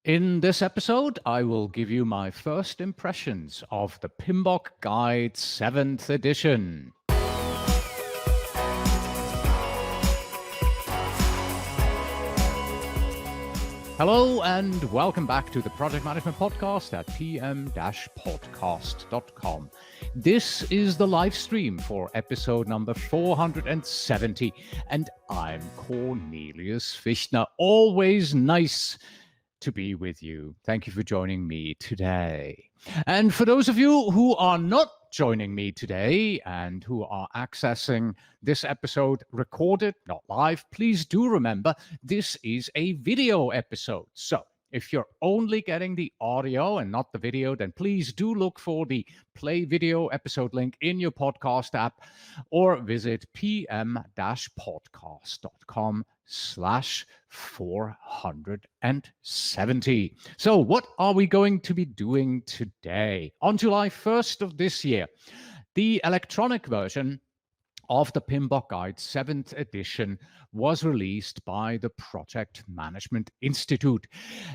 In this episode, I will give you my first impressions of the PMBOK Guide 7th edition. Hello and welcome back to the Project Management Podcast at pm-podcast.com. This is the live stream for episode number 470, and I'm Cornelius Fichtner. Always nice to be with you. Thank you for joining me today. And for those of you who are not joining me today and who are accessing this episode recorded, not live, please do remember this is a video episode. So if you're only getting the audio and not the video, then please do look for the play video episode link in your podcast app or visit pm-podcast.com/470. So what are we going to be doing today? On July 1st of this year, the electronic version of the PMBOK Guide 7th edition was released by the Project Management Institute.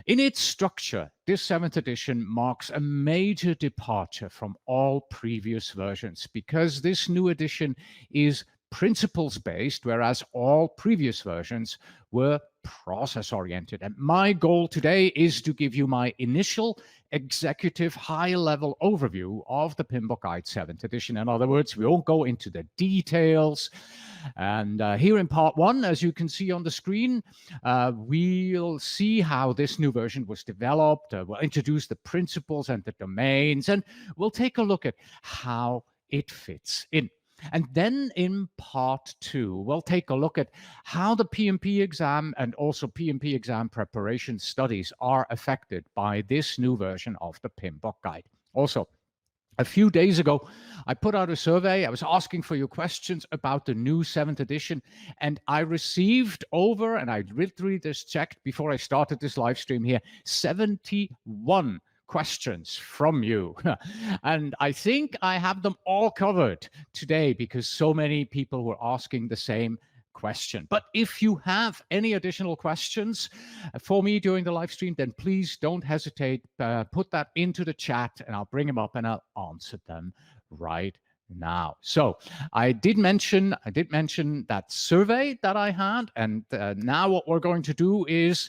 In its structure, this 7th edition marks a major departure from all previous versions because this new edition is principles-based, whereas all previous versions were process-oriented. And my goal today is to give you my initial executive high-level overview of the PMBOK Guide 7th edition. In other words, we won't go into the details. And here in part one, as you can see on the screen, we'll see how this new version was developed. We'll introduce the principles and the domains, and we'll take a look at how it fits in. And then in part two, we'll take a look at how the PMP exam and also PMP exam preparation studies are affected by this new version of the PMBOK Guide. Also, a few days ago, I put out a survey. I was asking for your questions about the new 7th edition, and I received over, and I literally just checked before I started this live stream here, 71 questions from you. And I think I have them all covered today because so many people were asking the same question. But if you have any additional questions for me during the live stream, then please don't hesitate. Put that into the chat and I'll bring them up and I'll answer them right now. So I did mention that survey that I had, and now what we're going to do is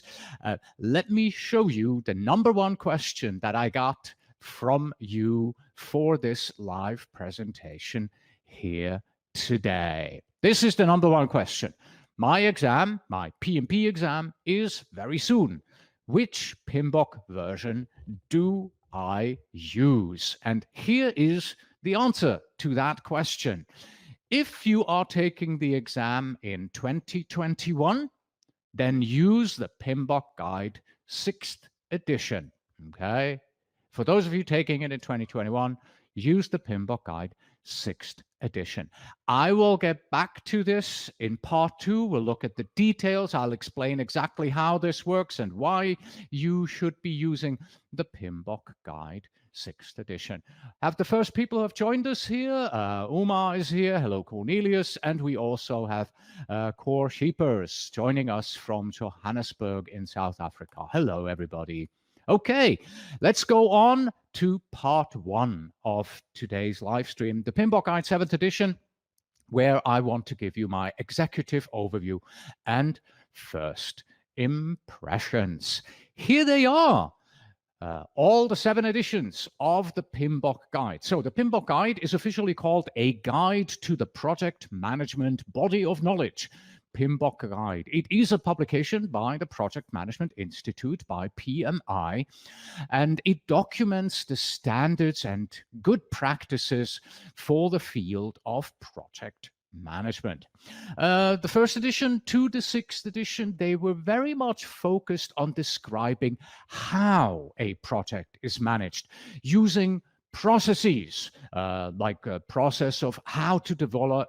let me show you the number one question that I got from you for this live presentation here today. This is the number one question. My exam, my PMP exam, is very soon. Which PMBOK version do I use? And here is the answer to that question. If you are taking the exam in 2021, then use the PMBOK Guide 6th edition, okay? For those of you taking it in 2021, use the PMBOK Guide 6th edition. I will get back to this in part two. We'll look at the details. I'll explain exactly how this works and why you should be using the PMBOK Guide 6th edition. Have the first people who have joined us here. Uma is here. Hello, Cornelius. And we also have Cor Sheepers joining us from Johannesburg in South Africa. Hello, everybody. Okay, let's go on to part one of today's live stream, the PMBOK Guide 7th edition, where I want to give you my executive overview and first impressions. Here they are. All the 7 editions of the PMBOK Guide. So the PMBOK Guide is officially called a guide to the project management body of knowledge. PMBOK Guide. It is a publication by the Project Management Institute, by PMI, and it documents the standards and good practices for the field of project management. The first edition to the 6th edition, they were very much focused on describing how a project is managed using processes, like a process of how to develop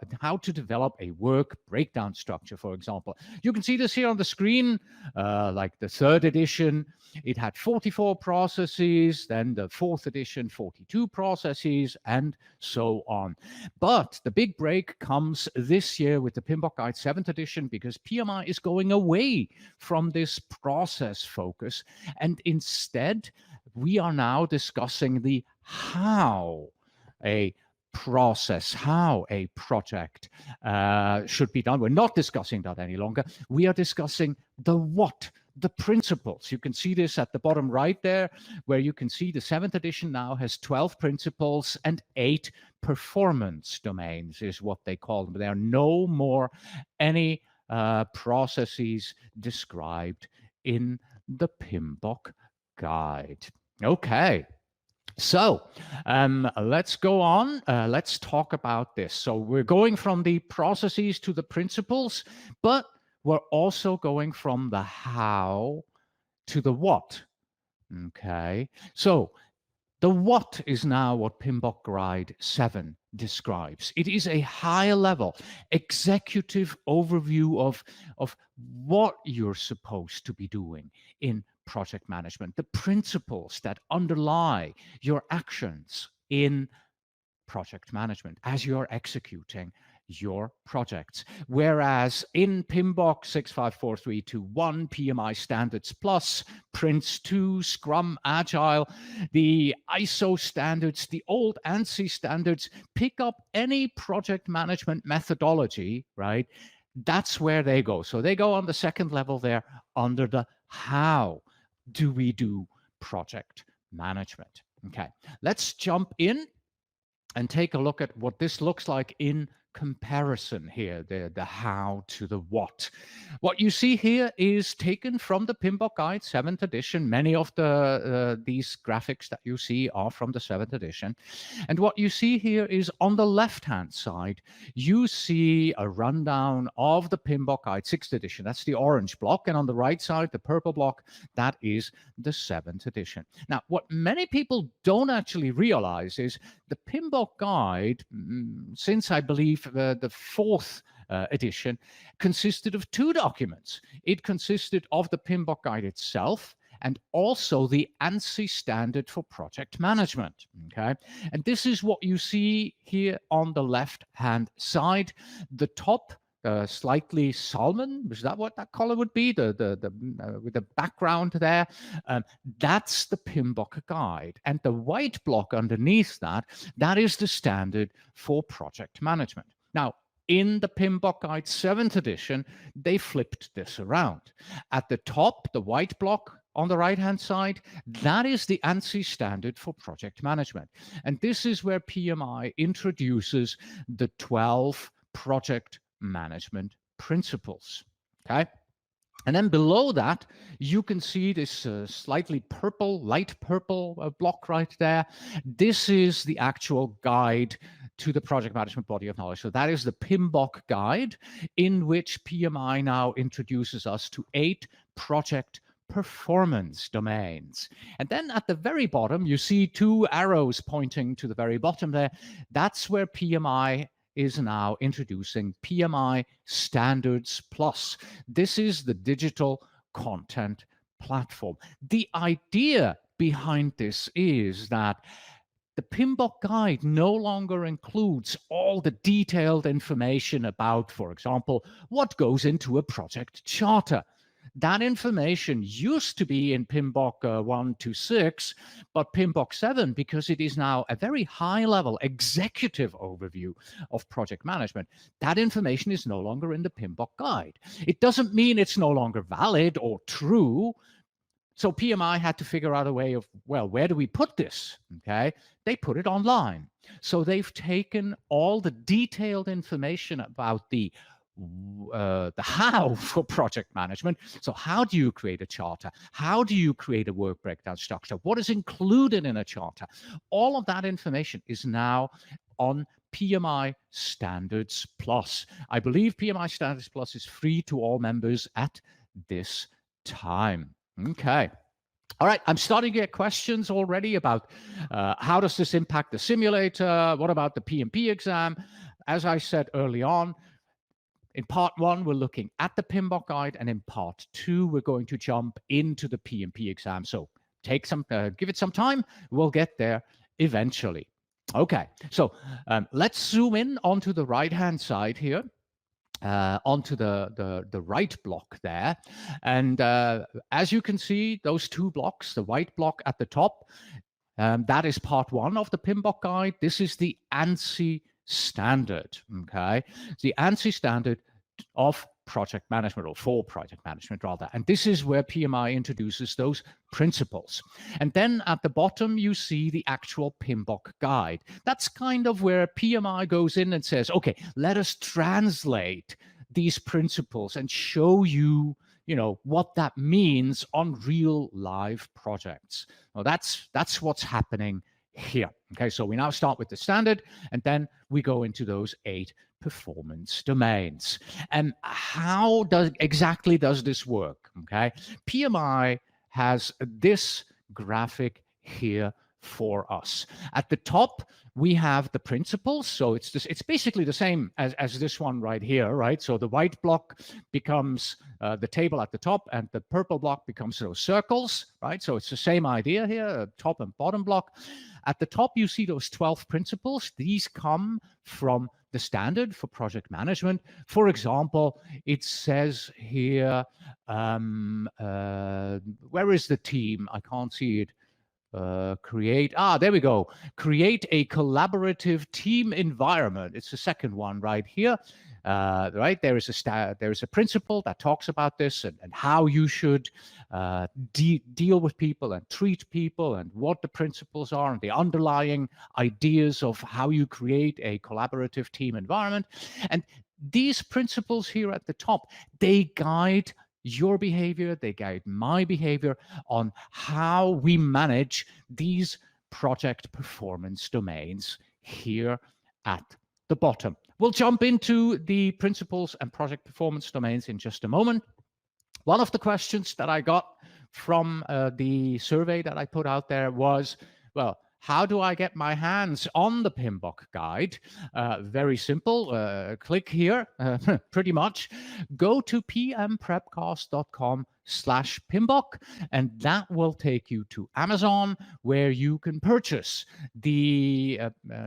a work breakdown structure, for example. You can see this here on the screen, like the 3rd edition. it had 44 processes, then the 4th edition, 42 processes, and so on. But the big break comes this year with the PMBOK Guide 7th edition, because PMI is going away from this process focus, and instead we are now discussing the how a process, how a project should be done. We're not discussing that any longer. We are discussing the what, the principles. You can see this at the bottom right there, where you can see the 7th edition now has 12 principles and 8 performance domains, is what they call them. There are no more any processes described in the PMBOK guide. Okay. So let's go on. Let's talk about this. So we're going from the processes to the principles, but we're also going from the how to the what. Okay. So the what is now what PMBOK Guide 7 describes. It is a higher level executive overview of what you're supposed to be doing in project management, the principles that underlie your actions in project management as you're executing your projects. Whereas in PMBOK 654321, PMI Standards Plus, Prince 2, Scrum, Agile, the ISO standards, the old ANSI standards, pick up any project management methodology, right? That's where they go. So they go on the second level there under the how do we do project management. Okay, let's jump in and take a look at what this looks like in comparison here, the how to the what. What you see here is taken from the PMBOK Guide 7th edition. Many of these graphics that you see are from the 7th edition. And what you see here is on the left-hand side, you see a rundown of the PMBOK Guide 6th edition. That's the orange block. And on the right side, the purple block, that is the 7th edition. Now, what many people don't actually realize is the PMBOK Guide, since I believe the 4th edition, consisted of 2 documents. It consisted of the PMBOK Guide itself and also the ANSI standard for project management. Okay, and this is what you see here on the left-hand side. The top slightly salmon, is that what that color would be? With the background there, that's the PMBOK Guide, and the white block underneath that is the standard for project management. Now, in the PMBOK Guide 7th edition, they flipped this around. At the top, the white block on the right-hand side, that is the ANSI standard for project management, and this is where PMI introduces the 12 project management principles. Okay, and then below that you can see this slightly purple, light purple block right there. This is the actual guide to the project management body of knowledge. So that is the PMBOK Guide, in which PMI now introduces us to 8 project performance domains. And then at the very bottom you see 2 arrows pointing to the very bottom there. That's where PMI is now introducing PMI Standards Plus. This is the digital content platform. The idea behind this is that the PMBOK Guide no longer includes all the detailed information about, for example, what goes into a project charter. That information used to be in PMBOK 1 to 6, but PMBOK 7, because it is now a very high-level executive overview of project management, that information is no longer in the PMBOK Guide. It doesn't mean it's no longer valid or true. So PMI had to figure out a way of, well, where do we put this? Okay, they put it online. So they've taken all the detailed information about the how for project management. So how do you create a charter? How do you create a work breakdown structure? What is included in a charter? All of that information is now on PMI Standards Plus. I believe PMI Standards Plus is free to all members at this time. Okay. All right, I'm starting to get questions already about how does this impact the simulator? What about the PMP exam? As I said early on, in part 1, we're looking at the PMBOK guide, and in part 2, we're going to jump into the PMP exam. So take some, give it some time. We'll get there eventually. Okay, so let's zoom in onto the right-hand side here. Onto the right block there. And as you can see, those 2 blocks, the white block at the top, that is part 1 of the PMBOK guide. This is the ANSI standard, okay? The ANSI standard of project management, or for project management rather. And this is where PMI introduces those principles. And then at the bottom, you see the actual PMBOK guide. That's kind of where PMI goes in and says, okay, let us translate these principles and show you, you know, what that means on real live projects. Well, that's what's happening here. Okay, so we now start with the standard, and then we go into those 8 performance domains. And how exactly does this work? Okay, PMI has this graphic here for us. At the top, we have the principles. So it's basically the same as this one right here, right? So the white block becomes the table at the top, and the purple block becomes those circles, right? So it's the same idea here, top and bottom block. At the top, you see those 12 principles. These come from the standard for project management. For example, it says here, where is the team? I can't see it. There we go. Create a collaborative team environment. It's the second one right here. Right, there is a principle that talks about this, and how you should deal with people and treat people, and what the principles are, and the underlying ideas of how you create a collaborative team environment. And these principles here at the top, they guide your behavior, they guide my behavior on how we manage these project performance domains here at the bottom. We'll jump into the principles and project performance domains in just a moment. One of the questions that I got from the survey that I put out there was, well, how do I get my hands on the PMBOK guide? Very simple. Click here, pretty much. Go to pmprepcast.com/PMBOK, and that will take you to Amazon, where you can purchase the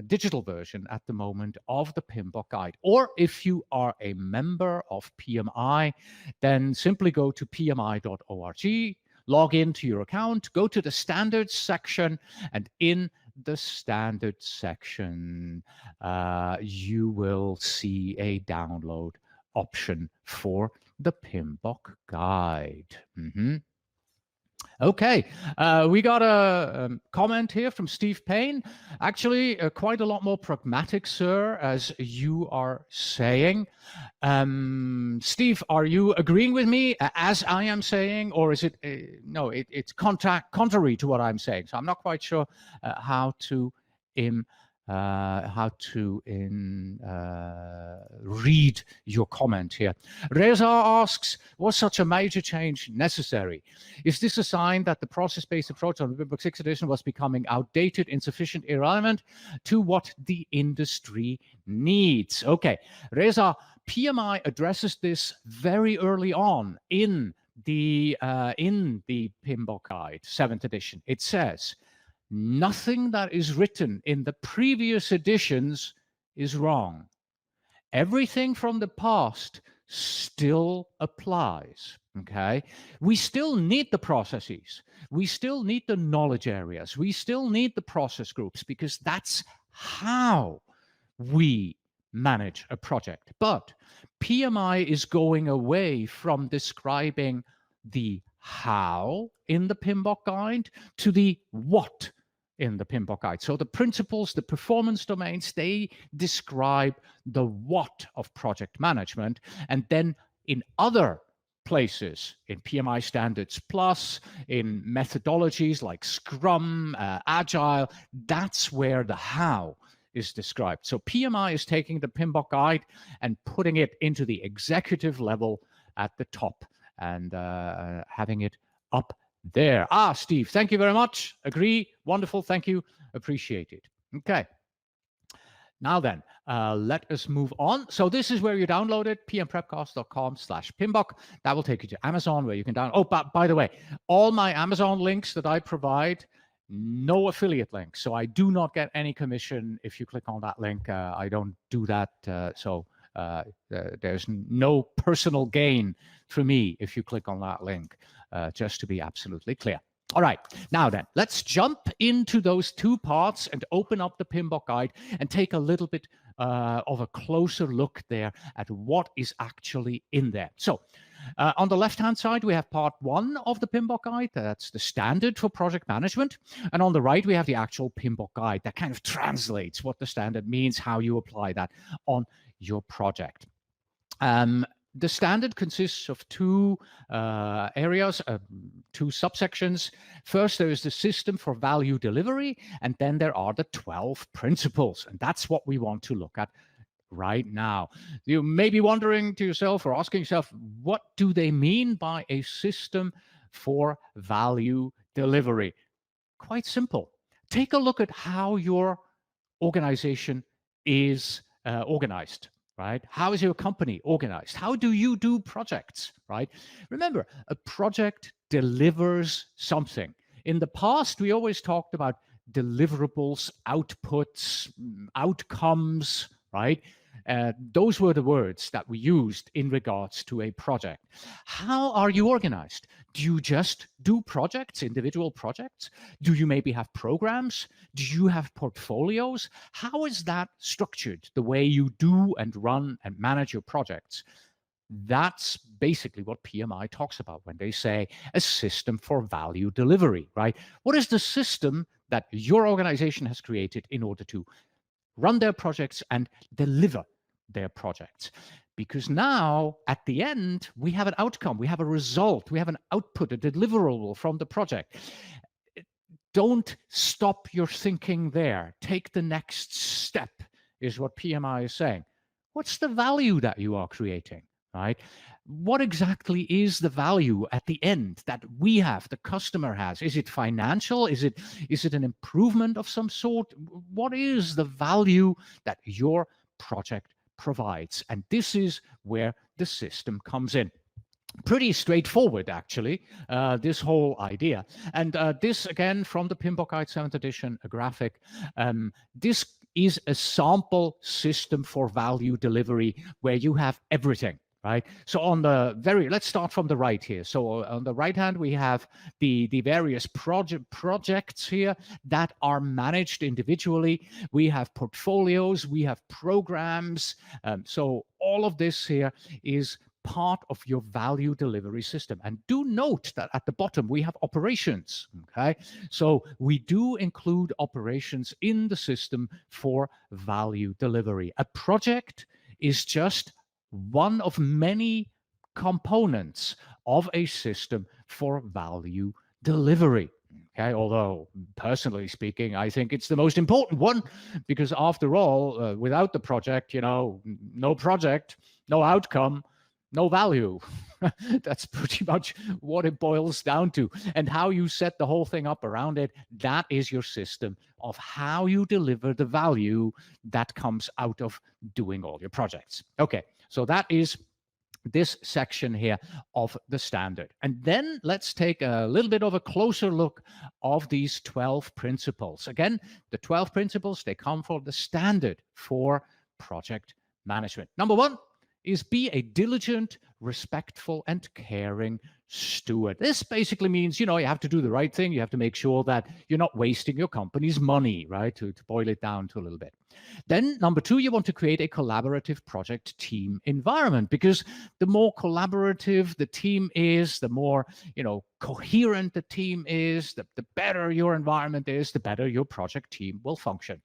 digital version at the moment of the PMBOK guide. Or if you are a member of PMI, then simply go to pmi.org, log into your account, go to the standards section, and in the standards section, you will see a download option for the PMBOK guide. Okay, we got a comment here from Steve Payne. Actually, quite a lot more pragmatic, sir, as you are saying. Steve, are you agreeing with me as I am saying, or is it, no, it's contrary to what I'm saying? So I'm not quite sure how to read your comment here. Reza asks, was such a major change necessary? Is this a sign that the process-based approach on the PMBOK 6th edition was becoming outdated, insufficient, irrelevant to what the industry needs? Okay, Reza, PMI addresses this very early on in the PMBOK guide, 7th edition. It says, nothing that is written in the previous editions is wrong. Everything from the past still applies, okay? We still need the processes. We still need the knowledge areas. We still need the process groups, because that's how we manage a project. But PMI is going away from describing the how in the PMBOK guide to the what in the PMBOK guide. So the principles, the performance domains, they describe the what of project management. And then in other places, in PMI Standards Plus, in methodologies like Scrum, Agile, that's where the how is described. So PMI is taking the PMBOK guide and putting it into the executive level at the top, and having it up there. Steve, thank you very much. Agree. Wonderful. Thank you. Appreciate it. Okay. Now then, let us move on. So this is where you download it, pmprepcast.com/PMBOK. That will take you to Amazon, where you can download. Oh, by the way, all my Amazon links that I provide, no affiliate links. So I do not get any commission if you click on that link. I don't do that. There's no personal gain for me if you click on that link, just to be absolutely clear. All right, now then, let's jump into those two parts and open up the PMBOK guide and take a little bit of a closer look there at what is actually in there. So on the left-hand side, we have part 1 of the PMBOK guide. That's the standard for project management. And on the right, we have the actual PMBOK guide that kind of translates what the standard means, how you apply that on your project. The standard consists of two areas, two subsections. First, there is the system for value delivery, and then there are the 12 principles. And that's what we want to look at right now. You may be wondering to yourself or asking yourself, what do they mean by a system for value delivery? Quite simple. Take a look at how your organization is organized. Right? How is your company organized? How do you do projects, right? Remember, a project delivers something. In the past, we always talked about deliverables, outputs, outcomes, right? Those were the words that we used in regards to a project. How are you organized? Do you just do projects, individual projects? Do you maybe have programs? Do you have portfolios? How is that structured, the way you do and run and manage your projects? That's basically what PMI talks about when they say a system for value delivery, right? What is the system that your organization has created in order to run their projects and deliver their projects? Because now, at the end, we have an outcome, we have a result, we have an output, a deliverable from the project. Don't stop your thinking there. Take the next step, is what PMI is saying. What's the value that you are creating, right? What exactly is the value at the end that we have, the customer has? Is it financial? Is it an improvement of some sort? What is the value that your project provides? And this is where the system comes in. Pretty straightforward, actually, this whole idea. And this, again, from the PMBOK Guide 7th edition, a graphic. This is a sample system for value delivery where you have everything. Right. So on the let's start from the right here. So on the right hand, we have the various projects here that are managed individually. We have portfolios, we have programs. So all of this here is part of your value delivery system. And do note that at the bottom, we have operations. Okay. So we do include operations in the system for value delivery. A project is just one of many components of a system for value delivery. Okay, although personally speaking, I think it's the most important one, because after all, without the project, no project, no outcome, no value. That's pretty much what it boils down to. And how you set the whole thing up around it, that is your system of how you deliver the value that comes out of doing all your projects. Okay, so that is this section here of the standard. And then let's take a little bit of a closer look of these 12 principles. Again, the 12 principles, they come from the standard for project management. Number 1 is be a diligent, respectful, and caring steward. This basically means, you have to do the right thing. You have to make sure that you're not wasting your company's money, right? To boil it down to a little bit. Then number 2, you want to create a collaborative project team environment, because the more collaborative the team is, the more, coherent the team is, the better your environment is, the better your project team will function.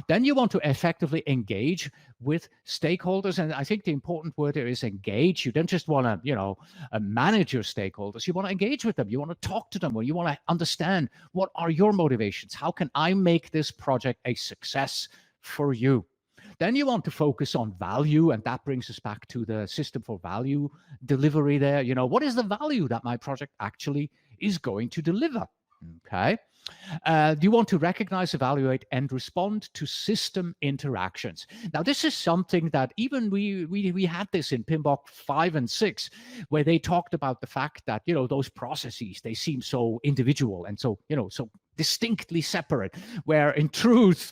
Then you want to effectively engage with stakeholders. And I think the important word here is engage. You don't just want to, manage your stakeholders. You want to engage with them. You want to talk to them, or you want to understand what are your motivations? How can I make this project a success for you? Then you want to focus on value. And that brings us back to the system for value delivery there. What is the value that my project actually is going to deliver? Okay. You want to recognize, evaluate, and respond to system interactions. Now, this is something that even we had this in PMBOK 5 and 6, where they talked about the fact that, those processes, they seem so individual and so, so distinctly separate, where in truth,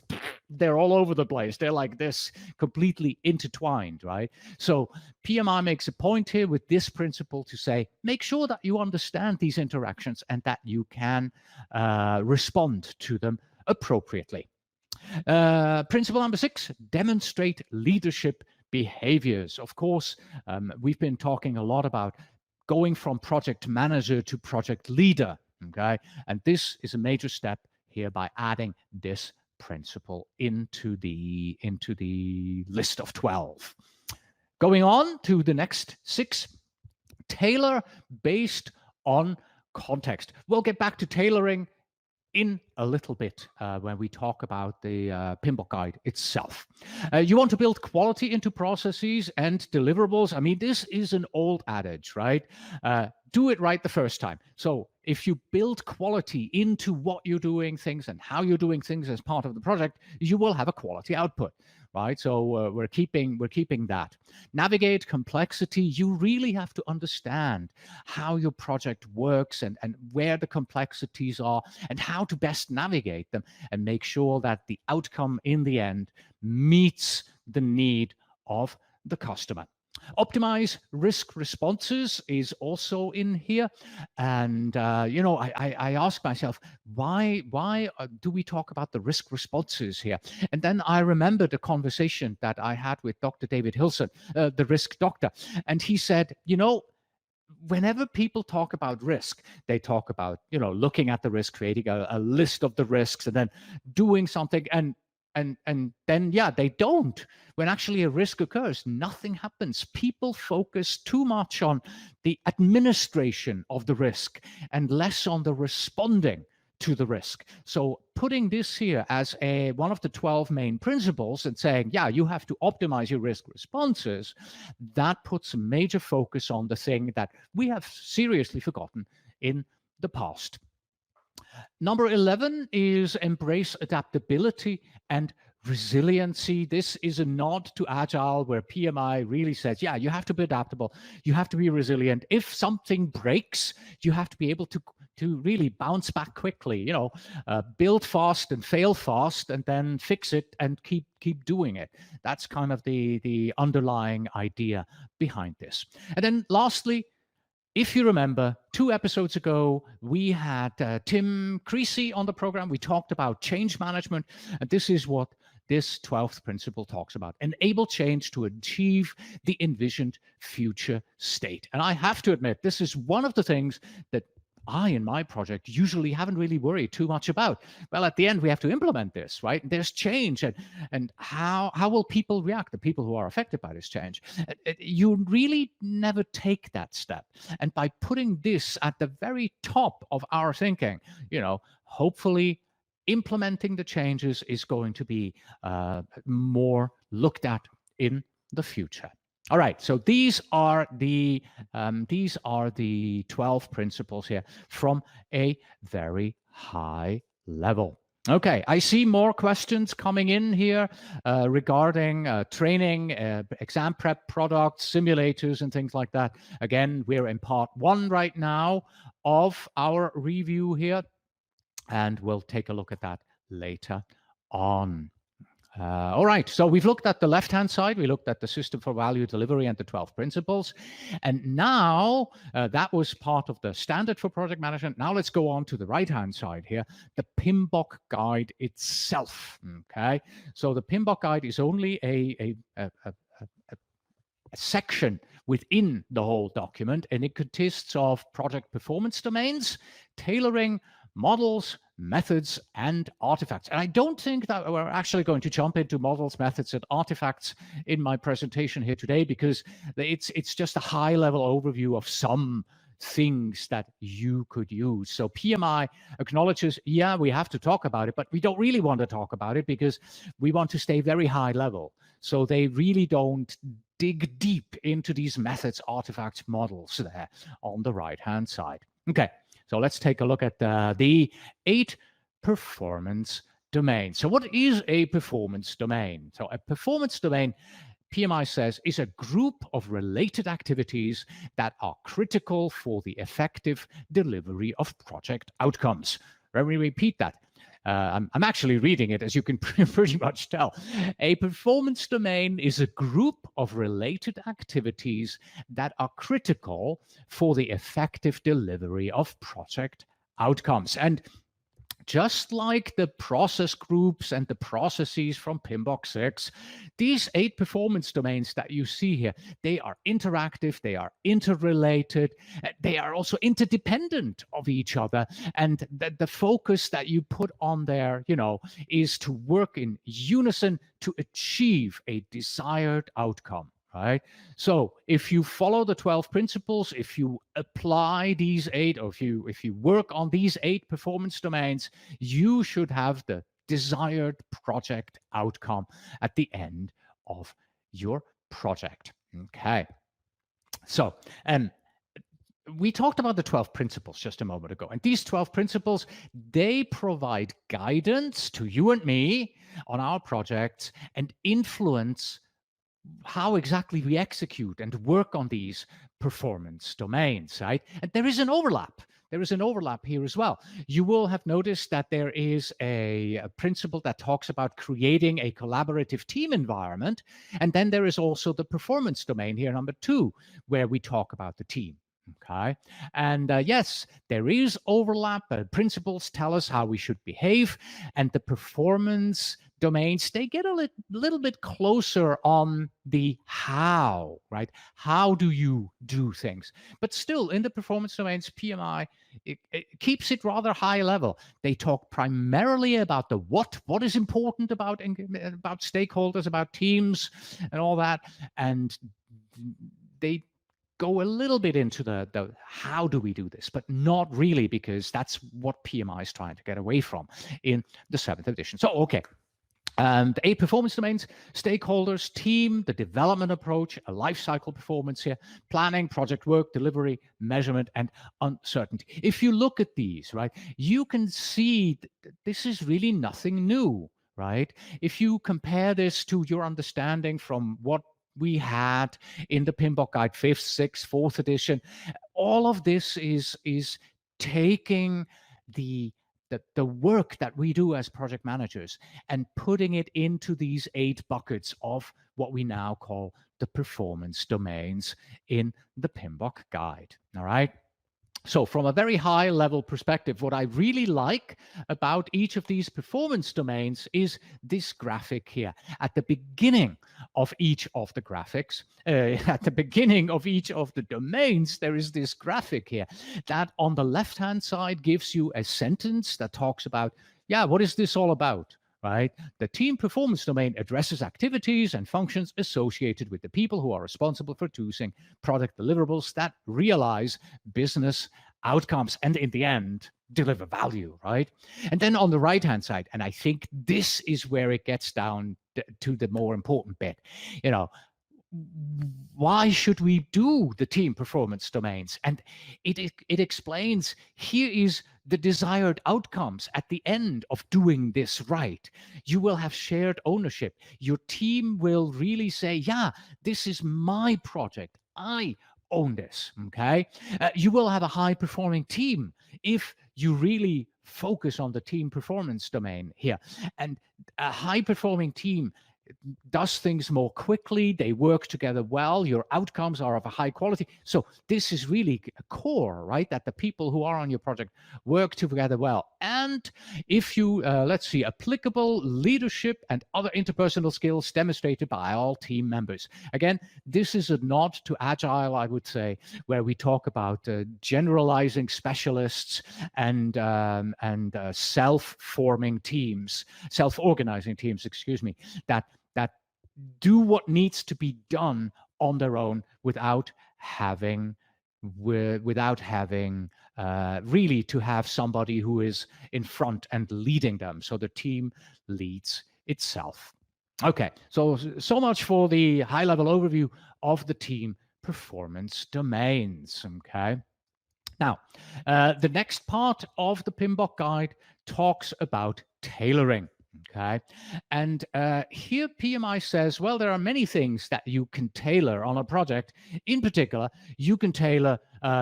they're all over the place. They're like this, completely intertwined, right? So PMI makes a point here with this principle to say, make sure that you understand these interactions and that you can respond to them appropriately. Principle number 6, demonstrate leadership behaviors. Of course, we've been talking a lot about going from project manager to project leader, okay? And this is a major step here by adding this principle into the list of 12. Going on to the next 6, tailor based on context. We'll get back to tailoring in a little bit when we talk about the PMBOK guide itself. You want to build quality into processes and deliverables. I mean, this is an old adage, right? Do it right the first time. So if you build quality into what you're doing things and how you're doing things as part of the project, you will have a quality output, right? So we're keeping that. Navigate complexity. You really have to understand how your project works and where the complexities are and how to best navigate them and make sure that the outcome in the end meets the need of the customer. Optimize risk responses is also in here. And, I ask myself, why do we talk about the risk responses here? And then I remember the conversation that I had with Dr. David Hilson, the risk doctor. And he said, whenever people talk about risk, they talk about, looking at the risk, creating a list of the risks and then doing something and then, they don't. When actually a risk occurs, nothing happens. People focus too much on the administration of the risk and less on the responding to the risk. So putting this here as one of the 12 main principles and saying, you have to optimize your risk responses, that puts a major focus on the thing that we have seriously forgotten in the past. Number 11 is embrace adaptability and resiliency. This is a nod to Agile, where PMI really says, you have to be adaptable. You have to be resilient. If something breaks, you have to be able to really bounce back quickly, build fast and fail fast and then fix it and keep doing it. That's kind of the underlying idea behind this. And then lastly, if you remember, 2 episodes ago, we had Tim Creasy on the program. We talked about change management, and this is what this 12th principle talks about: enable change to achieve the envisioned future state. And I have to admit, this is one of the things that I, in my project, usually haven't really worried too much about. Well, at the end, we have to implement this, right? There's change, and how will people react, the people who are affected by this change? You really never take that step. And by putting this at the very top of our thinking, hopefully implementing the changes is going to be more looked at in the future. All right, so these are the 12 principles here from a very high level. Okay, I see more questions coming in here regarding training, exam prep products, simulators, and things like that. Again, we're in part 1 right now of our review here, and we'll take a look at that later on. All right, so we've looked at the left-hand side. We looked at the system for value delivery and the 12 principles. And now that was part of the standard for project management. Now let's go on to the right-hand side here, the PMBOK guide itself. Okay, so the PMBOK guide is only a section within the whole document, and it consists of project performance domains, tailoring, models, methods, and artifacts. And I don't think that we're actually going to jump into models, methods, and artifacts in my presentation here today, because it's just a high-level overview of some things that you could use. So PMI acknowledges, we have to talk about it, but we don't really want to talk about it because we want to stay very high level. So they really don't dig deep into these methods, artifacts, models there on the right-hand side. Okay, So let's take a look at the 8 performance domains. So what is a performance domain? So a performance domain, PMI says, is a group of related activities that are critical for the effective delivery of project outcomes. Let me repeat that. I'm actually reading it, as you can pretty much tell. A performance domain is a group of related activities that are critical for the effective delivery of project outcomes. And just like the process groups and the processes from PMBOK 6, these 8 performance domains that you see here, they are interactive, they are interrelated, they are also interdependent of each other. And the focus that you put on there, is to work in unison to achieve a desired outcome. Right. So if you follow the 12 principles, if you apply these 8, or if you work on these 8 performance domains, you should have the desired project outcome at the end of your project. Okay. So, we talked about the 12 principles just a moment ago, and these 12 principles, they provide guidance to you and me on our projects and influence how exactly we execute and work on these performance domains, right? And there is an overlap. There is an overlap here as well. You will have noticed that there is a principle that talks about creating a collaborative team environment. And then there is also the performance domain here, number 2, where we talk about the team. Okay. And yes, there is overlap. Principles tell us how we should behave, and the performance domains, they get a little bit closer on the how, right? How do you do things? But still, in the performance domains, PMI, it keeps it rather high level. They talk primarily about the what is important about stakeholders, about teams, and all that. And they go a little bit into the how do we do this, but not really, because that's what PMI is trying to get away from in the 7th edition. So, okay. And 8 performance domains: stakeholders, team, the development approach, a life cycle performance here, planning, project work, delivery, measurement, and uncertainty. If you look at these, right, you can see this is really nothing new, right? If you compare this to your understanding from what we had in the PMBOK Guide 5th, 6th, 4th edition, all of this is taking the work that we do as project managers and putting it into these 8 buckets of what we now call the performance domains in the PMBOK Guide. All right. So from a very high level perspective, what I really like about each of these performance domains is this graphic here. At the beginning of each of the graphics, at the beginning of each of the domains, there is this graphic here that on the left-hand side gives you a sentence that talks about, yeah, what is this all about? Right? The team performance domain addresses activities and functions associated with the people who are responsible for choosing product deliverables that realize business outcomes and in the end deliver value, right? And then on the right-hand side, and I think this is where it gets down to the more important bit, why should we do the team performance domains? And it explains, here is the desired outcomes at the end of doing this right. You will have shared ownership. Your team will really say, yeah, this is my project. I own this, okay? You will have a high-performing team if you really focus on the team performance domain here. And a high-performing team does things more quickly, they work together well, your outcomes are of a high quality. So this is really a core, right? That the people who are on your project work together well. And if you, let's see, applicable leadership and other interpersonal skills demonstrated by all team members. Again, this is a nod to Agile, I would say, where we talk about generalizing specialists and self-forming teams, self-organizing teams, excuse me, that do what needs to be done on their own without having really to have somebody who is in front and leading them. So the team leads itself. Okay, so much for the high-level overview of the team performance domains. Okay. Now, the next part of the PMBOK guide talks about tailoring. Okay, and here PMI says, well, there are many things that you can tailor on a project. In particular, you can tailor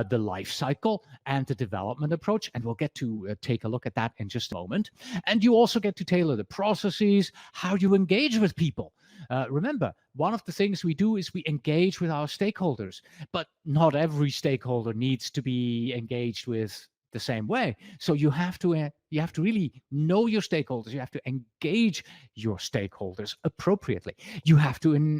the life cycle and the development approach, and we'll get to take a look at that in just a moment. And you also get to tailor the processes, how you engage with people. Remember, one of the things we do is we engage with our stakeholders, but not every stakeholder needs to be engaged with the same way. So you have to really know your stakeholders. You have to engage your stakeholders appropriately. You have to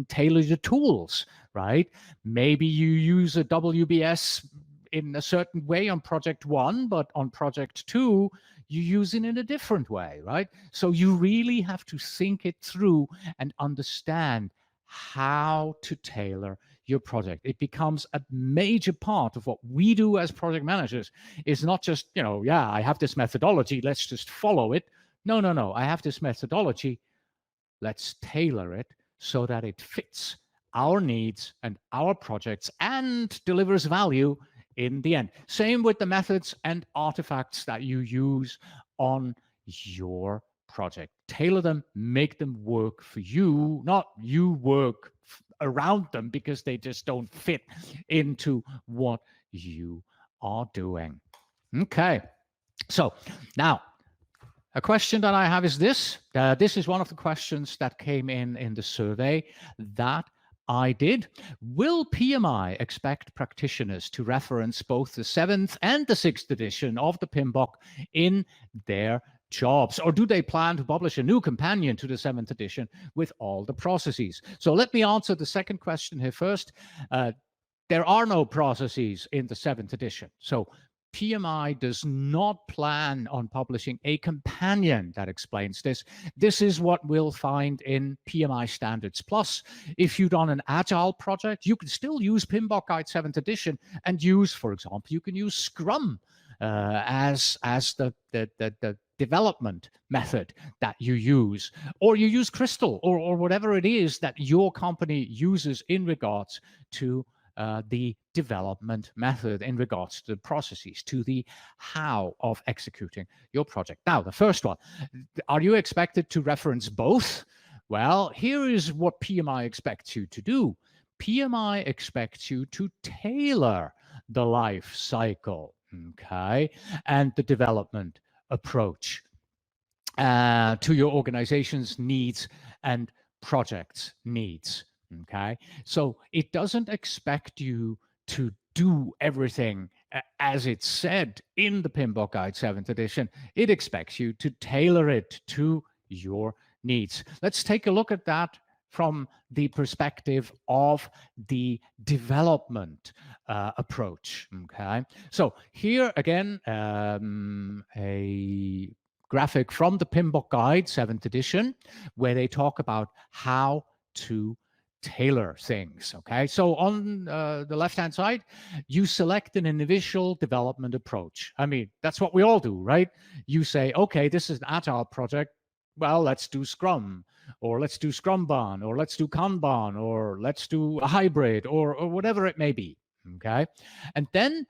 tailor your tools, right? Maybe you use a WBS in a certain way on project 1, but on project 2, you use it in a different way, right? So you really have to think it through and understand how to tailor your project. It becomes a major part of what we do as project managers. It's not just, yeah, I have this methodology, let's just follow it. No, I have this methodology, let's tailor it so that it fits our needs and our projects and delivers value in the end. Same with the methods and artifacts that you use on your project. Tailor them, make them work for you, not you work around them because they just don't fit into what you are doing. Okay, so now a question that I have is this. This is one of the questions that came in the survey that I did. Will PMI expect practitioners to reference both the 7th and the 6th edition of the PMBOK in their jobs, or do they plan to publish a new companion to the 7th edition with all the processes? So let me answer the second question here first. There are no processes in the 7th edition. So PMI does not plan on publishing a companion that explains this. This is what we'll find in PMI Standards Plus. If you've done an agile project, you can still use PMBOK Guide 7th edition and use, for example, you can use Scrum as the development method that you use, or you use Crystal, or whatever it is that your company uses in regards to the development method, in regards to the processes, to the how of executing your project. Now, the first one, are you expected to reference both? Well, here is what PMI expects you to do. PMI expects you to tailor the life cycle, okay, and the development approach to your organization's needs and project's needs. Okay, so it doesn't expect you to do everything as it's said in the PMBOK Guide 7th edition. It expects you to tailor it to your needs. Let's take a look at that from the perspective of the development approach. Okay, so here again, a graphic from the PMBOK Guide 7th edition, where they talk about how to tailor things. Okay, so on the left-hand side, you select an individual development approach. I mean, that's what we all do, right? You say, okay, this is an agile project. Well, let's do Scrum, or let's do Scrumban, or let's do Kanban, or let's do a hybrid, or whatever it may be. Okay, and then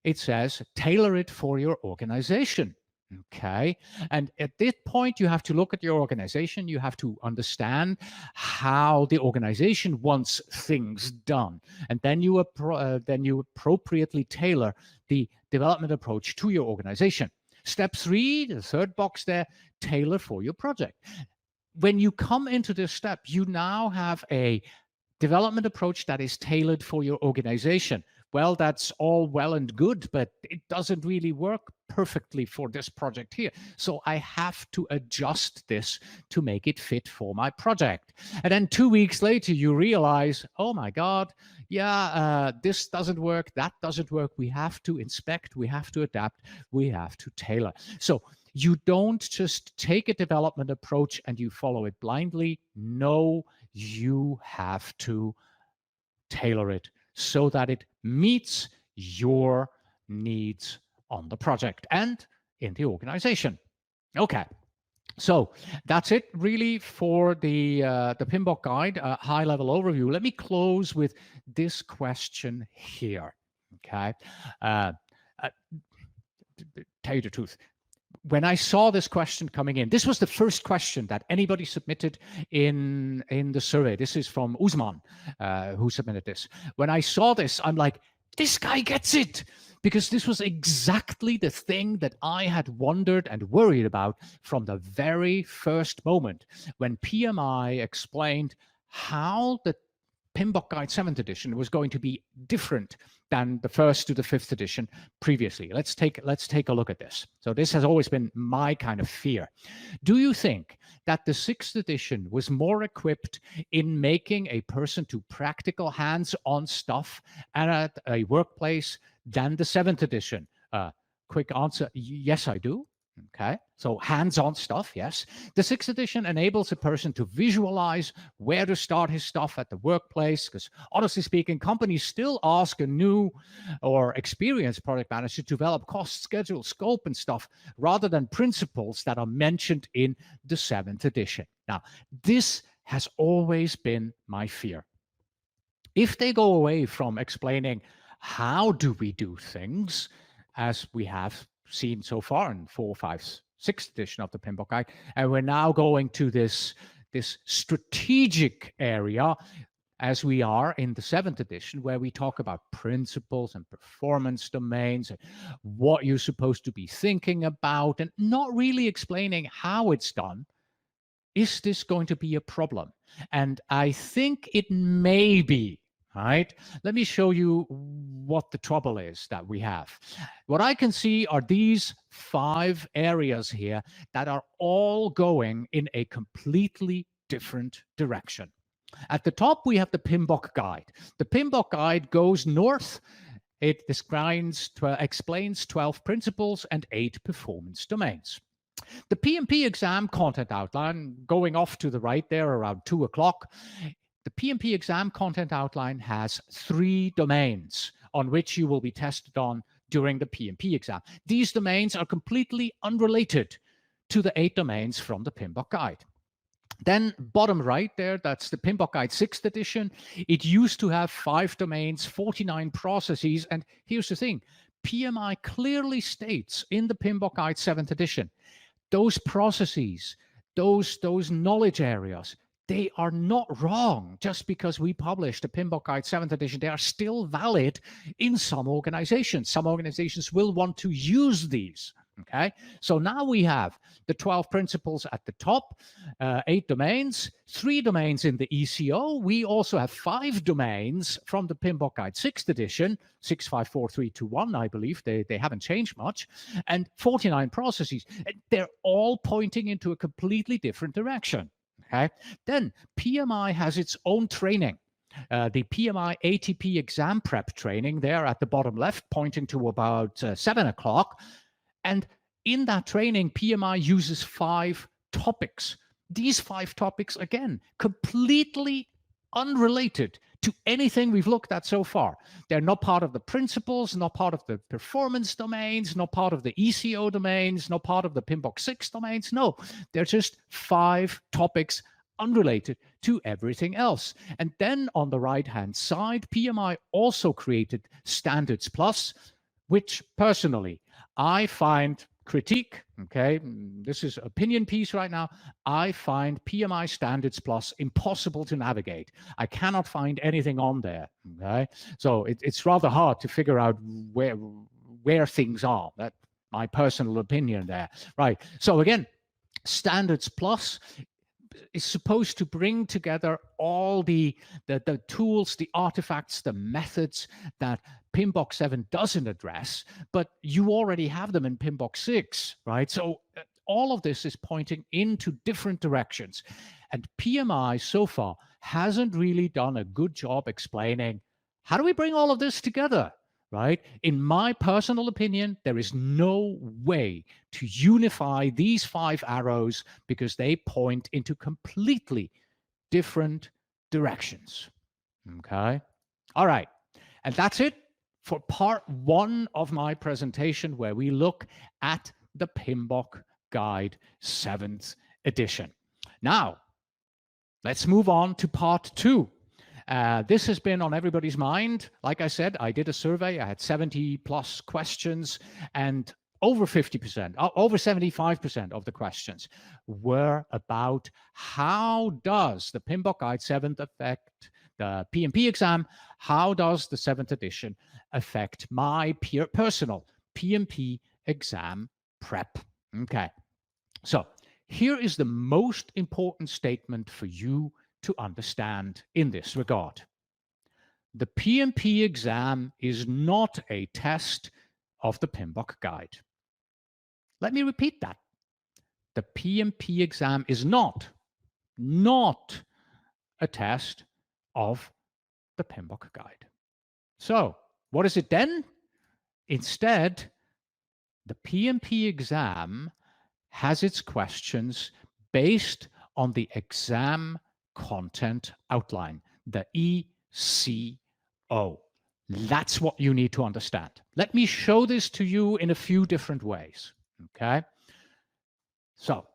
it says tailor it for your organization. Okay, and at this point, you have to look at your organization. You have to understand how the organization wants things done, and then you appropriately tailor the development approach to your organization. Step 3, the third box there, tailor for your project. When you come into this step, you now have a development approach that is tailored for your organization. Well, that's all well and good, but it doesn't really work perfectly for this project here. So I have to adjust this to make it fit for my project. And then 2 weeks later, you realize, oh my God, yeah, this doesn't work, that doesn't work. We have to inspect, we have to adapt, we have to tailor. So you don't just take a development approach and you follow it blindly. No, you have to tailor it so that it meets your needs on the project and in the organization. Okay, so that's it really for the PMBOK guide, high-level overview. Let me close with this question here. Okay, tell you the truth, when I saw this question coming in, this was the first question that anybody submitted in the survey. This is from Usman, who submitted this. When I saw this, I'm like, this guy gets it, because this was exactly the thing that I had wondered and worried about from the very first moment when PMI explained how the PMBOK Guide 7th edition was going to be different than the 1st to the 5th edition previously. Let's take a look at this. So this has always been my kind of fear. Do you think that the 6th edition was more equipped in making a person do practical hands-on stuff at a workplace than the 7th edition? Quick answer, yes, I do. Okay, so hands-on stuff, yes. The 6th edition enables a person to visualize where to start his stuff at the workplace, because honestly speaking, companies still ask a new or experienced product manager to develop cost, schedule, scope, and stuff, rather than principles that are mentioned in the 7th edition. Now, this has always been my fear. If they go away from explaining how do we do things, as we have seen so far in 4, 5, 6th edition of the PMBOK Guide, and we're now going to this strategic area as we are in the 7th edition, where we talk about principles and performance domains and what you're supposed to be thinking about, and not really explaining how it's done. Is this going to be a problem? And I think it may be. Right? Let me show you what the trouble is that we have. What I can see are these 5 areas here that are all going in a completely different direction. At the top, we have the PMBOK Guide. The PMBOK Guide goes north. It explains 12 principles and 8 performance domains. The PMP exam content outline, going off to the right there around 2 o'clock, the PMP exam content outline has 3 domains on which you will be tested on during the PMP exam. These domains are completely unrelated to the 8 domains from the PMBOK Guide. Then bottom right there, that's the PMBOK Guide 6th edition. It used to have 5 domains, 49 processes, and here's the thing. PMI clearly states in the PMBOK Guide 7th edition, those processes, those knowledge areas, they are not wrong just because we published a PMBOK Guide 7th edition. They are still valid in some organizations. Some organizations will want to use these. Okay, so now we have the 12 principles at the top, 8 domains, 3 domains in the ECO. We also have 5 domains from the PMBOK Guide 6th edition, 654321, I believe. They haven't changed much, and 49 processes. They're all pointing into a completely different direction. Okay, then PMI has its own training. The PMI ATP exam prep training there at the bottom left, pointing to about 7 o'clock. And in that training, PMI uses 5 topics. These 5 topics, again, completely unrelated to anything we've looked at so far. They're not part of the principles, not part of the performance domains, not part of the ECO domains, not part of the PMBOK 6 domains. No, they're just 5 topics unrelated to everything else. And then on the right-hand side, PMI also created Standards Plus, which personally I find critique, okay, this is opinion piece right now, I find PMI Standards Plus impossible to navigate. I cannot find anything on there, okay? So it's rather hard to figure out where things are. That's my personal opinion there, right? So again, Standards Plus is supposed to bring together all the tools, the artifacts, the methods that PMBOK 7 doesn't address, but you already have them in PMBOK 6, right? So all of this is pointing into different directions. And PMI so far hasn't really done a good job explaining, how do we bring all of this together? Right? In my personal opinion, there is no way to unify these 5 arrows because they point into completely different directions. Okay? All right. And that's it for part 1 of my presentation, where we look at the PMBOK Guide 7th edition. Now, let's move on to part 2. This has been on everybody's mind. Like I said, I did a survey. I had 70 plus questions, and over 50%, over 75% of the questions were about how does the PMBOK Guide 7th affect the PMP exam? How does the 7th edition affect my personal PMP exam prep? Okay, so here is the most important statement for you to understand in this regard. The PMP exam is not a test of the PMBOK Guide. Let me repeat that. The PMP exam is not a test of the PMBOK Guide. So what is it then? Instead, the PMP exam has its questions based on the exam content outline, the ECO. That's what you need to understand. Let me show this to you in a few different ways. Okay. So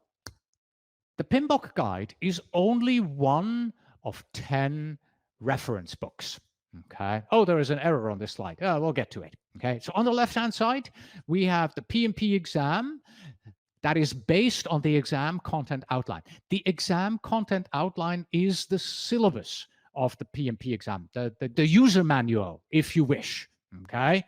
the PMBOK Guide is only one of 10 reference books. Okay. Oh, there is an error on this slide. Oh, we'll get to it. Okay. So on the left-hand side, we have the PMP exam that is based on the exam content outline. The exam content outline is the syllabus of the PMP exam, the user manual, if you wish. Okay.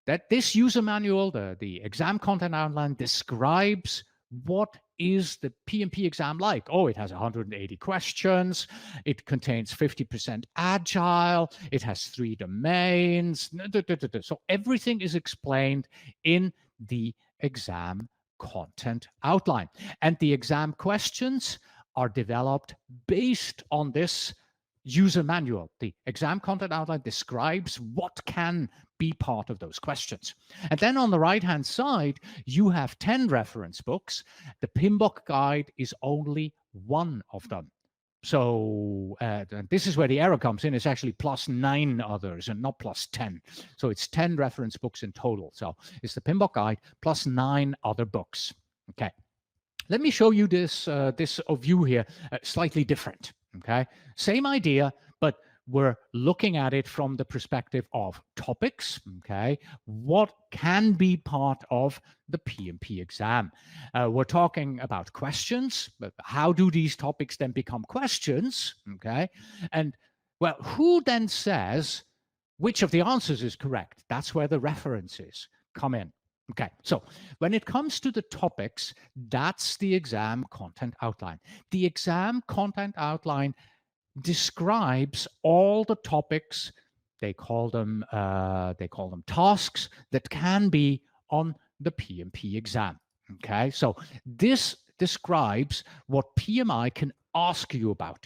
That this user manual, the exam content outline, describes what is the PMP exam like. Oh, it has 180 questions. It contains 50% agile. It has 3 domains. So everything is explained in the exam content outline. And the exam questions are developed based on this user manual. The exam content outline describes what can be part of those questions. And then on the right-hand side, you have 10 reference books. The PMBOK Guide is only one of them. So this is where the error comes in. It's actually plus 9 others and not plus 10. So it's 10 reference books in total. So it's the PMBOK Guide plus 9 other books. Okay. Let me show you this view here, slightly different. Okay. Same idea, but we're looking at it from the perspective of topics. Okay. What can be part of the PMP exam? We're talking about questions, but how do these topics then become questions? Okay. And well, who then says which of the answers is correct? That's where the references come in. Okay, so when it comes to the topics, that's the exam content outline. The exam content outline describes all the topics. They call them tasks that can be on the PMP exam. Okay, so this describes what PMI can ask you about.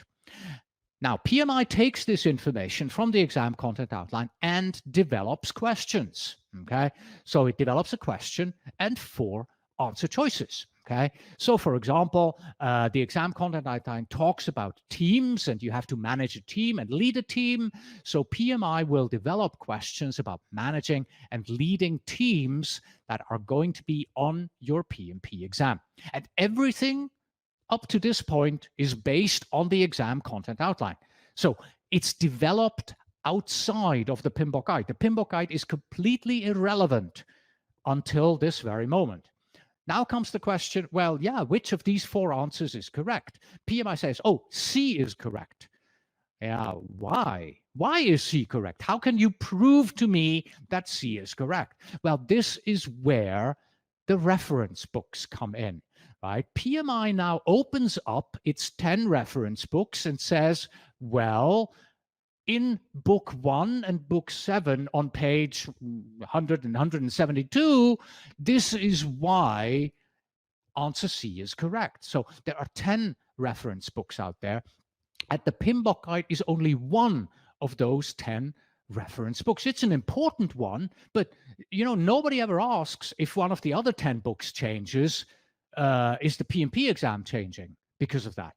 Now, PMI takes this information from the exam content outline and develops questions. Okay, so it develops a question and 4 answer choices. Okay, so for example, the exam content outline talks about teams, and you have to manage a team and lead a team. So PMI will develop questions about managing and leading teams that are going to be on your PMP exam. And everything up to this point is based on the exam content outline. So it's developed outside of the PMBOK Guide. The PMBOK Guide is completely irrelevant until this very moment. Now comes the question, well, yeah, which of these 4 answers is correct? PMI says, oh, C is correct. Yeah, why? Why is C correct? How can you prove to me that C is correct? Well, this is where the reference books come in. Right? PMI now opens up its 10 reference books and says, well, in book 1 and book 7 on page 100 and 172, this is why answer C is correct. So there are 10 reference books out there, and the PMBOK Guide is only one of those 10 reference books. It's an important one, but you know, nobody ever asks if one of the other 10 books changes. Is the PMP exam changing because of that?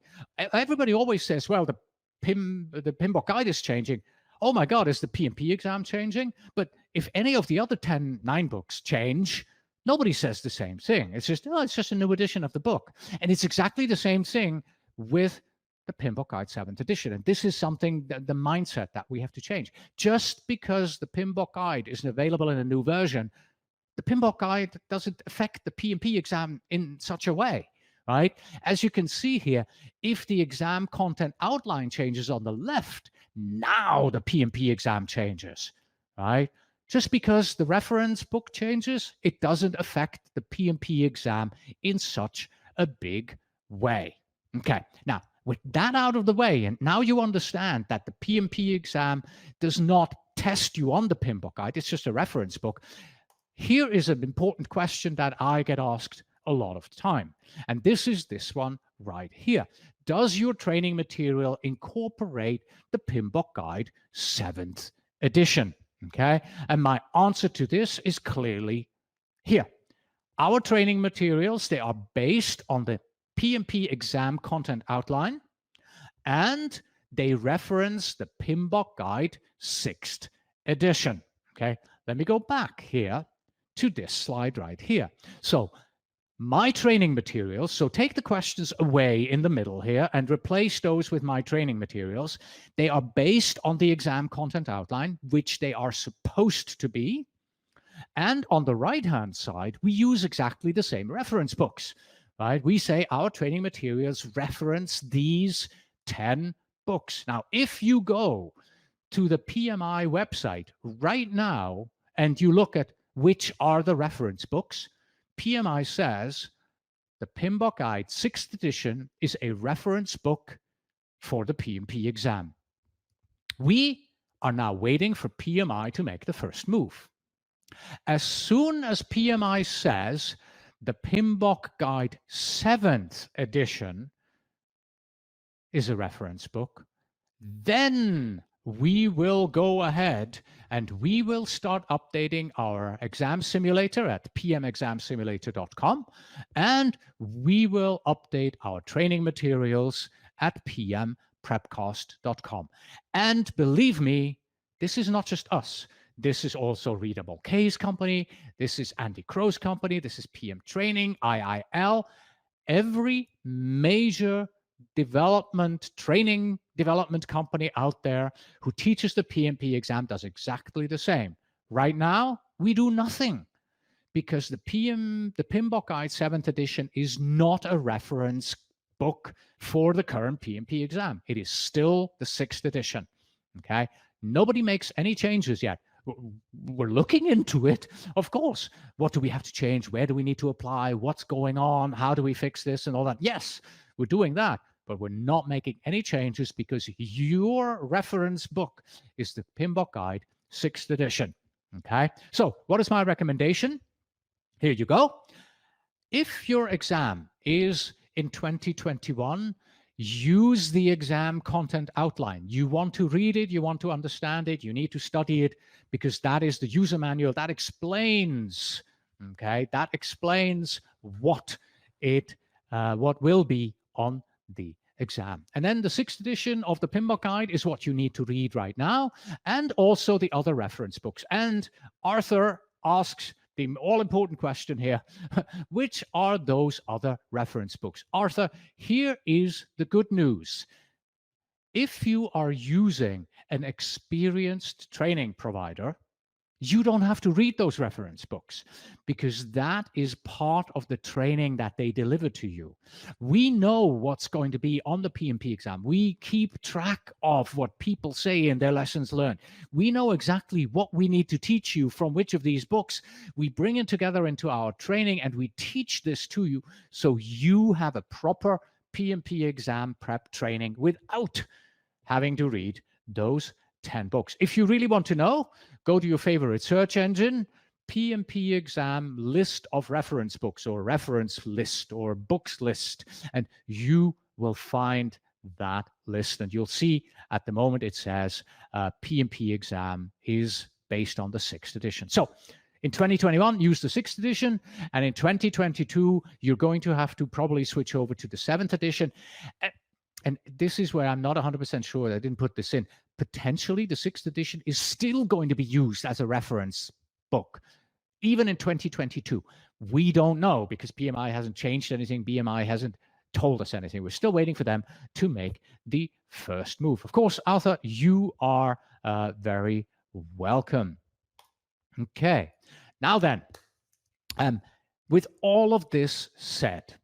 Everybody always says, well, the PMBOK Guide is changing. Oh my God, is the PMP exam changing? But if any of the other 9 books change, nobody says the same thing. It's just, oh, it's just a new edition of the book. And it's exactly the same thing with the PMBOK Guide 7th edition. And this is something, the mindset that we have to change. Just because the PMBOK Guide isn't available in a new version, the PMBOK Guide doesn't affect the PMP exam in such a way, right? As you can see here, if the exam content outline changes on the left, now the PMP exam changes, right? Just because the reference book changes, it doesn't affect the PMP exam in such a big way. Okay, now with that out of the way, and now you understand that the PMP exam does not test you on the PMBOK Guide, it's just a reference book. Here is an important question that I get asked a lot of time, and this is this one right here. Does your training material incorporate the PMBOK Guide 7th edition? Okay, and my answer to this is clearly here. Our training materials, they are based on the PMP exam content outline, and they reference the PMBOK Guide 6th edition. Okay, let me go back here to this slide right here. So my training materials, so take the questions away in the middle here and replace those with my training materials. They are based on the exam content outline, which they are supposed to be. And on the right-hand side, we use exactly the same reference books, right? We say our training materials reference these 10 books. Now, if you go to the PMI website right now and you look at which are the reference books, PMI says the PMBOK Guide 6th edition is a reference book for the PMP exam. We are now waiting for PMI to make the first move. As soon as PMI says the PMBOK Guide 7th edition is a reference book, then we will go ahead and we will start updating our exam simulator at pmexamsimulator.com, and we will update our training materials at pmprepcast.com. And believe me, this is not just us. This is also Readable K's company. This is Andy Crow's company. This is PM Training, IIL. Every major training development company out there who teaches the PMP exam does exactly the same. Right now, we do nothing because the PMBOK Guide 7th edition is not a reference book for the current PMP exam. It is still the 6th edition. Okay, nobody makes any changes yet. We're looking into it, of course. What do we have to change? Where do we need to apply? What's going on? How do we fix this and all that? Yes, we're doing that, but we're not making any changes because your reference book is the PMBOK Guide 6th edition. Okay, so what is my recommendation? Here you go. If your exam is in 2021, use the exam content outline. You want to read it, you want to understand it, you need to study it because that is the user manual that explains, okay, that explains what will be on the exam. And then the 6th edition of the PMBOK Guide is what you need to read right now, and also the other reference books. And Arthur asks the all-important question here, which are those other reference books? Arthur, here is the good news. If you are using an experienced training provider, you don't have to read those reference books because that is part of the training that they deliver to you. We know what's going to be on the PMP exam. We keep track of what people say in their lessons learned. We know exactly what we need to teach you from which of these books. We bring it together into our training and we teach this to you so you have a proper PMP exam prep training without having to read those 10 books. If you really want to know, go to your favorite search engine, PMP exam list of reference books or reference list or books list, and you will find that list. And you'll see at the moment it says PMP exam is based on the 6th edition. So in 2021, use the 6th edition, and in 2022, you're going to have to probably switch over to the 7th edition. And this is where I'm not 100% sure. I didn't put this in. Potentially, the 6th edition is still going to be used as a reference book, even in 2022. We don't know because PMI hasn't changed anything. PMI hasn't told us anything. We're still waiting for them to make the first move. Of course, Arthur, you are very welcome. Okay, now then, with all of this said,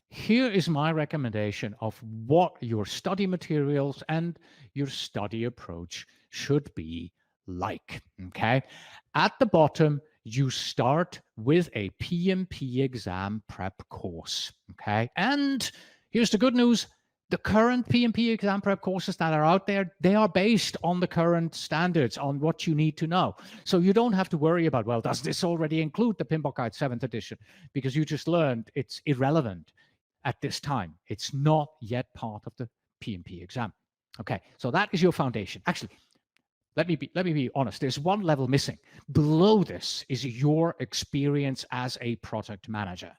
here is my recommendation of what your study materials and your study approach should be like, okay? At the bottom, you start with a PMP exam prep course, okay? And here's the good news. The current PMP exam prep courses that are out there, they are based on the current standards, on what you need to know. So you don't have to worry about, well, does this already include the PMBOK Guide 7th edition? Because you just learned it's irrelevant at this time. It's not yet part of the PMP exam. Okay, so that is your foundation. Actually, let me be honest. There's one level missing. Below this is your experience as a project manager,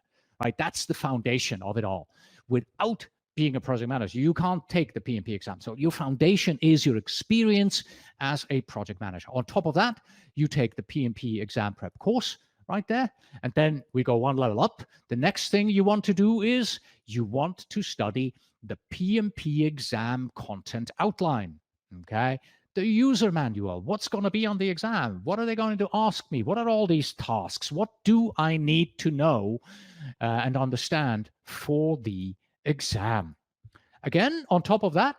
right? That's the foundation of it all. Without being a project manager, you can't take the PMP exam. So your foundation is your experience as a project manager. On top of that, you take the PMP exam prep course right there. And then we go one level up. The next thing you want to do is you want to study the PMP exam content outline, okay? The user manual, what's going to be on the exam? What are they going to ask me? What are all these tasks? What do I need to know and understand for the exam? Again, on top of that,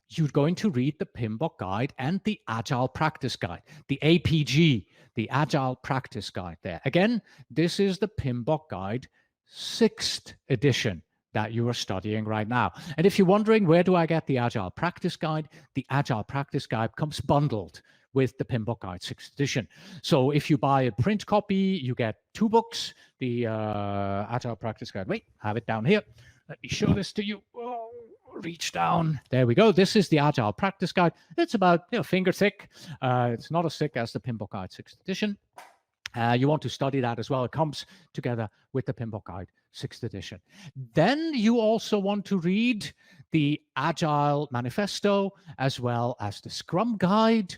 you're going to read the PMBOK guide and the Agile Practice Guide, the APG, the Agile Practice Guide there. Again, this is the PMBOK Guide 6th edition that you are studying right now. And if you're wondering, where do I get the Agile Practice Guide? The Agile Practice Guide comes bundled with the PMBOK Guide 6th edition. So if you buy a print copy, you get 2 books, the Agile Practice Guide. Wait, I have it down here. Let me show this to you. Oh, reach down. There we go. This is the Agile Practice Guide. It's about finger thick. It's not as thick as the PMBOK Guide 6th edition. You want to study that as well. It comes together with the PMBOK Guide 6th edition. Then you also want to read the Agile Manifesto as well as the Scrum Guide.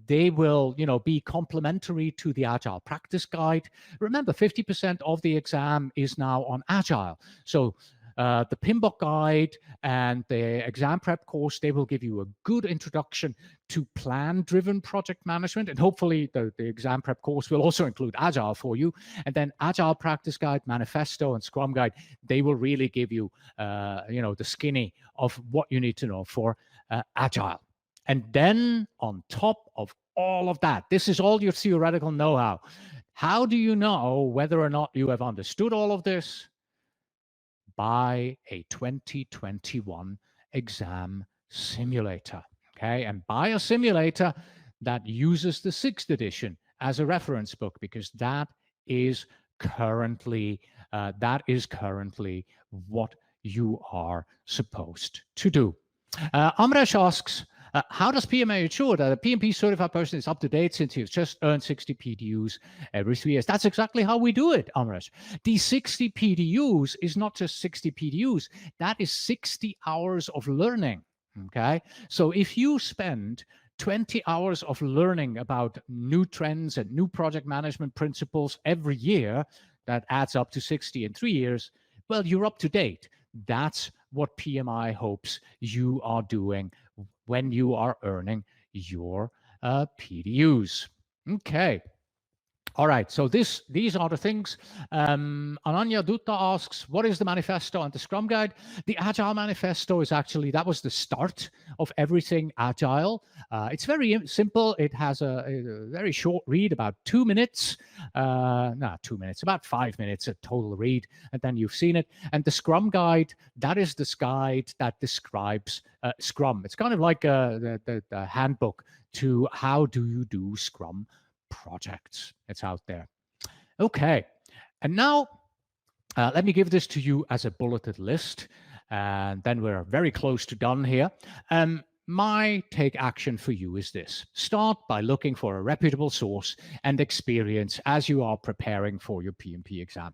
They will, be complementary to the Agile Practice Guide. Remember, 50% of the exam is now on Agile. So the PMBOK Guide and the exam prep course, they will give you a good introduction to plan-driven project management. And hopefully the exam prep course will also include Agile for you. And then Agile Practice Guide, Manifesto, and Scrum Guide, they will really give you, the skinny of what you need to know for Agile. And then on top of all of that, this is all your theoretical know-how. How do you know whether or not you have understood all of this? By a 2021 exam simulator, okay? And buy a simulator that uses the 6th edition as a reference book, because that is currently what you are supposed to do. Amresh asks, how does PMA ensure that a PMP certified person is up to date since he's just earned 60 PDUs every 3 years? That's exactly how we do it, Amresh. These 60 PDUs is not just 60 PDUs. That is 60 hours of learning, okay? So if you spend 20 hours of learning about new trends and new project management principles every year, that adds up to 60 in 3 years, well, you're up to date. That's what PMI hopes you are doing when you are earning your PDUs. Okay. All right, so these are the things. Ananya Dutta asks, what is the manifesto and the Scrum Guide? The Agile Manifesto is actually, that was the start of everything Agile. It's very simple. It has a very short read, about 2 minutes. Not 2 minutes, about 5 minutes a total read, and then you've seen it. And the Scrum Guide, that is the guide that describes Scrum. It's kind of like the handbook to how do you do Scrum projects. It's out there. Okay, and now let me give this to you as a bulleted list, and then we're very close to done here. My take action for you is this. Start by looking for a reputable source and experience as you are preparing for your PMP exam.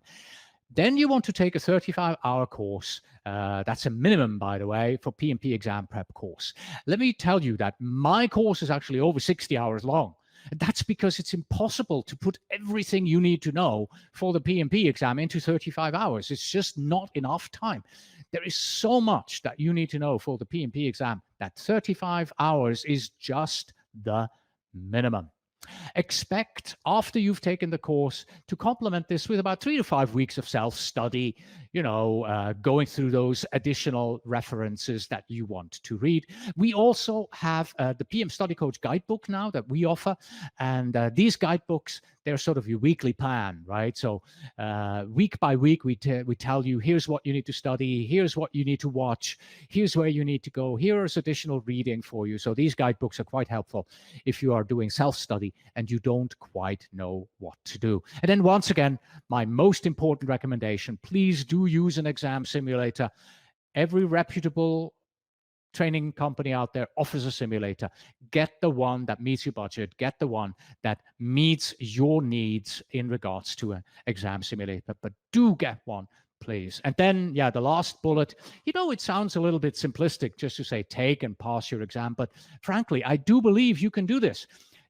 Then you want to take a 35-hour course. That's a minimum, by the way, for PMP exam prep course. Let me tell you that my course is actually over 60 hours long. That's because it's impossible to put everything you need to know for the PMP exam into 35 hours. It's just not enough time. There is so much that you need to know for the PMP exam that 35 hours is just the minimum. Expect, after you've taken the course, to complement this with about 3 to 5 weeks of self-study, going through those additional references that you want to read. We also have the PM Study Coach guidebook now that we offer. And these guidebooks, they're sort of your weekly plan, right? So week by week, we tell you, here's what you need to study, here's what you need to watch, here's where you need to go, here's additional reading for you. So these guidebooks are quite helpful if you are doing self-study and you don't quite know what to do. And then once again, my most important recommendation, please do use an exam simulator. Every reputable training company out there offers a simulator. Get the one that meets your budget. Get the one that meets your needs in regards to an exam simulator. But do get one, please. And then, the last bullet, it sounds a little bit simplistic just to say take and pass your exam. But frankly, I do believe you can do this.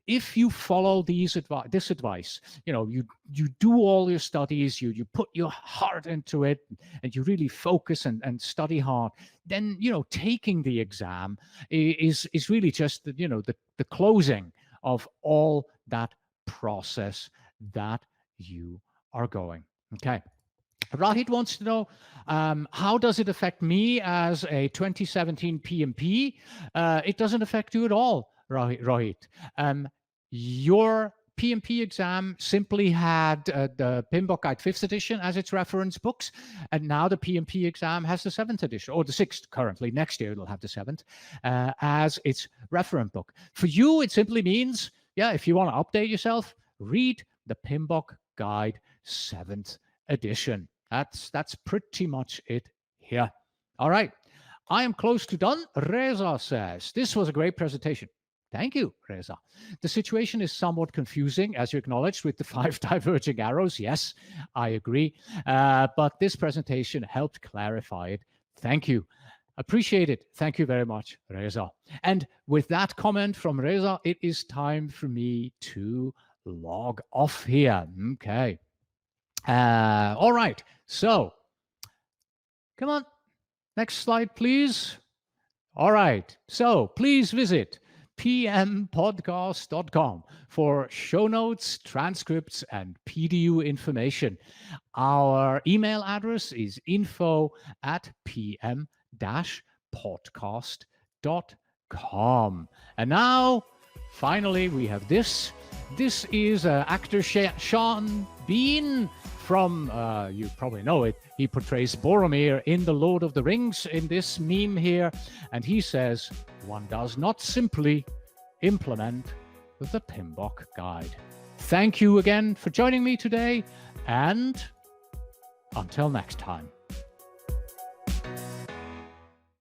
If you follow this advice, you do all your studies, you put your heart into it, and you really focus and study hard, then taking the exam is really just the closing of all that process that you are going. Okay. Rahid wants to know, how does it affect me as a 2017 PMP? It doesn't affect you at all, Rahid. Your PMP exam simply had the PMBOK Guide 5th edition as its reference books, and now the PMP exam has the 7th edition, or the 6th currently. Next year it'll have the 7th as its reference book. For you, it simply means, if you want to update yourself, read the PMBOK Guide 7th edition. That's pretty much it here. All right. I am close to done. Reza says, this was a great presentation. Thank you, Reza. The situation is somewhat confusing, as you acknowledged, with the 5 diverging arrows. Yes, I agree. But this presentation helped clarify it. Thank you. Appreciate it. Thank you very much, Reza. And with that comment from Reza, it is time for me to log off here. Okay. All right. So, come on. Next slide, please. All right. So, please visit pmpodcast.com for show notes, transcripts, and PDU information. Our email address is info@pm-podcast.com. And now, finally, we have this. This is actor Sean Bean from, you probably know it, he portrays Boromir in The Lord of the Rings in this meme here. And he says, one does not simply implement the PMBOK guide. Thank you again for joining me today, and until next time.